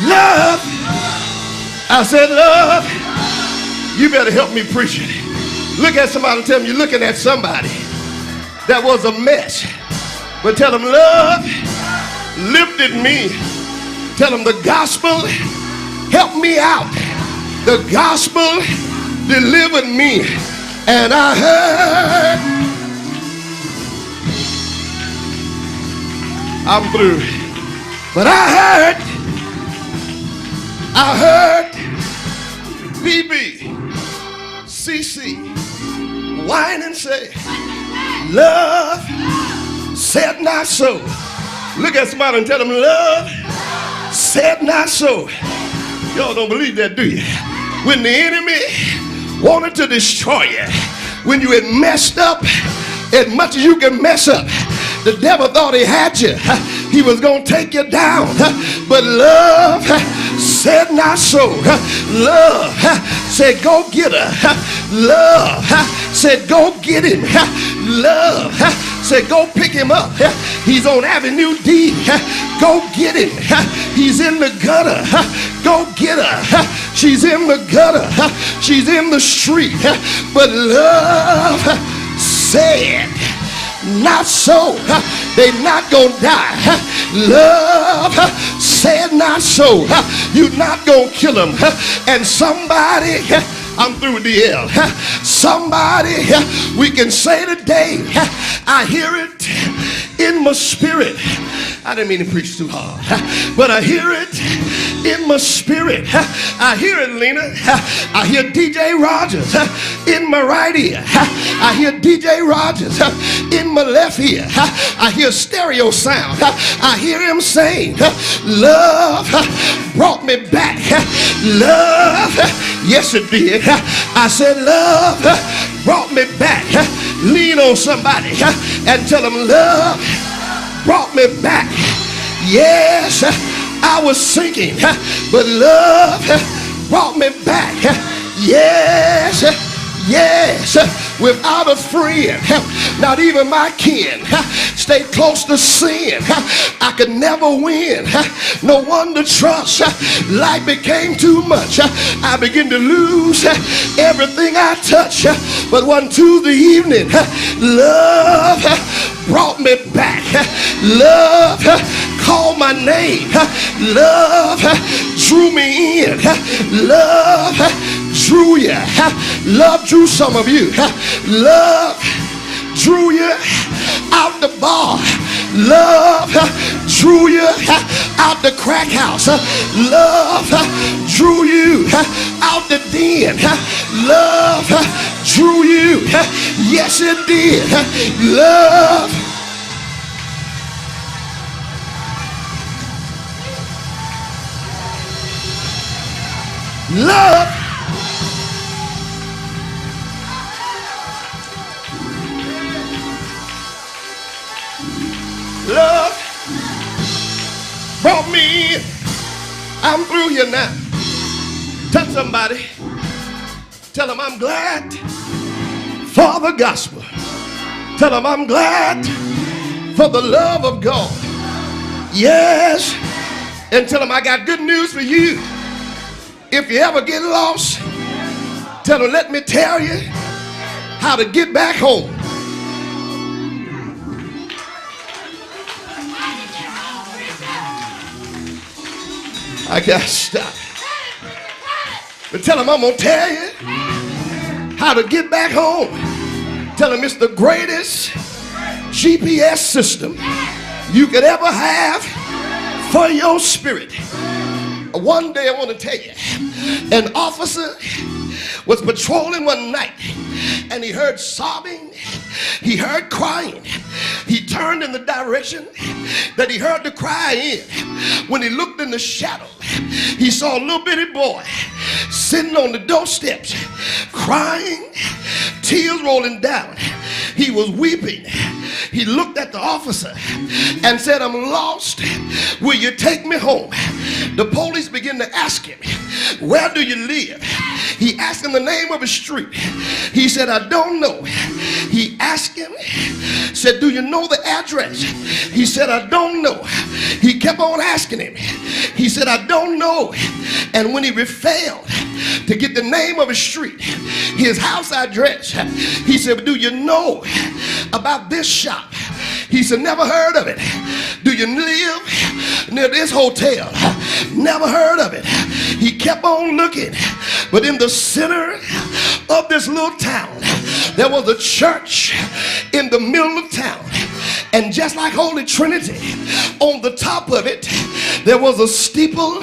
Love. I said, love. You better help me preach it. Look at somebody and tell them you're looking at somebody that was a mess. But tell them love lifted me. Tell them the gospel helped me out. The gospel delivered me. And I heard. I'm through. But I heard BB, CC, whine and say, love said not so. Look at somebody and tell them, love said not so. Y'all don't believe that, do you? When the enemy wanted to destroy you, when you had messed up as much as you can mess up, the devil thought he had you. He was going to take you down. But love said not so. Love said, go get her. Love said, go get him. Love said, go pick him up. He's on Avenue D. Go get him. He's in the gutter. Go get her. She's in the gutter. She's in the street. But love said, not so. They not gonna die. Love said not so. You're not gonna kill them. And somebody, I'm through with the L. Somebody, we can say today, I hear it in my spirit. I didn't mean to preach too hard, but I hear it in my spirit. I hear it, Lena. I hear DJ Rogers in my right ear. I hear DJ Rogers in my left ear. I hear stereo sound. I hear him saying, love brought me back. Love, yes it did. I said, love brought me back. Lean on somebody and tell them, love brought me back. Yes, I was sinking, but love brought me back. Yes, yes, without a friend, not even my kin, stayed close to sin. I could never win, no one to trust. Life became too much. I began to lose everything I touch. But one Tuesday evening, love brought me back. Love called my name. Love drew me in. Love drew you. Love drew some of you. Love drew you out the bar. Love drew you out the crack house. Love drew you out the den. Love drew you. Yes, it did. Love. Love. Love brought me in. I'm through here now. Touch somebody. Tell them I'm glad for the gospel. Tell them I'm glad for the love of God. Yes. And tell them I got good news for you. If you ever get lost, tell them, let me tell you how to get back home. I gotta stop. But tell them I'm gonna tell you how to get back home. Tell them it's the greatest GPS system you could ever have for your spirit. One day I want to tell you, an officer was patrolling one night and he heard sobbing, he heard crying. He turned in the direction that he heard the cry in. When he looked in the shadow, he saw a little bitty boy sitting on the doorsteps crying, tears rolling down. He was weeping. He looked at the officer and said, I'm lost. Will you take me home? The police began to ask him, where do you live? He asked him the name of his street. He said, I don't know. He asked him, said, do you know the address? He said, I don't know. He kept on asking him. He said, I don't know. And when he failed to get the name of his street, his house address, he said, do you know about this shop? He said, never heard of it. Do you live near this hotel? Never heard of it. He kept on looking, but in the center of this little town, there was a church in the middle of town. And just like Holy Trinity, on the top of it, there was a steeple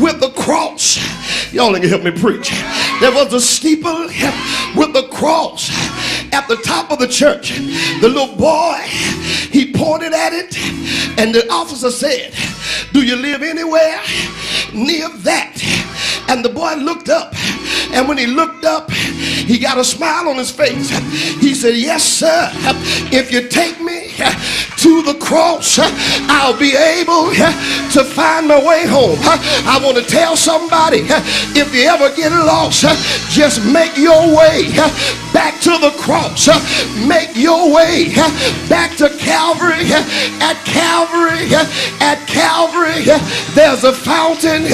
with a cross. Y'all ain't gonna help me preach. There was a steeple with a cross at the top of the church. The little boy, he pointed at it, and the officer said, do you live anywhere near that? And the boy looked up, and when he looked up, he got a smile on his face. He said, yes, sir. If you take me to the cross, I'll be able to find my way home. I want to tell somebody, if you ever get lost, just make your way back to the cross. Make your way back to Calvary. At Calvary, there's a fountain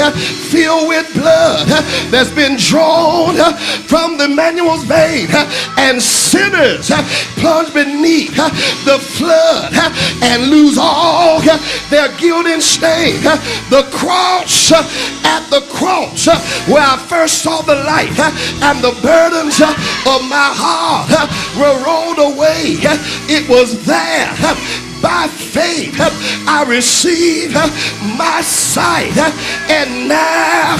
filled with blood that's been drawn from the Emmanuel's vein, and sinners plunge beneath the flood and lose all their guilt and stain. The cross, at the cross where I first saw the light, and the burdens of my heart were rolled away. It was there. By faith, I received my sight, and now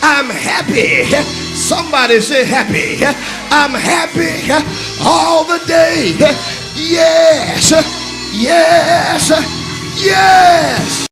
I'm happy. Somebody say happy. I'm happy all the day. Yes, yes, yes.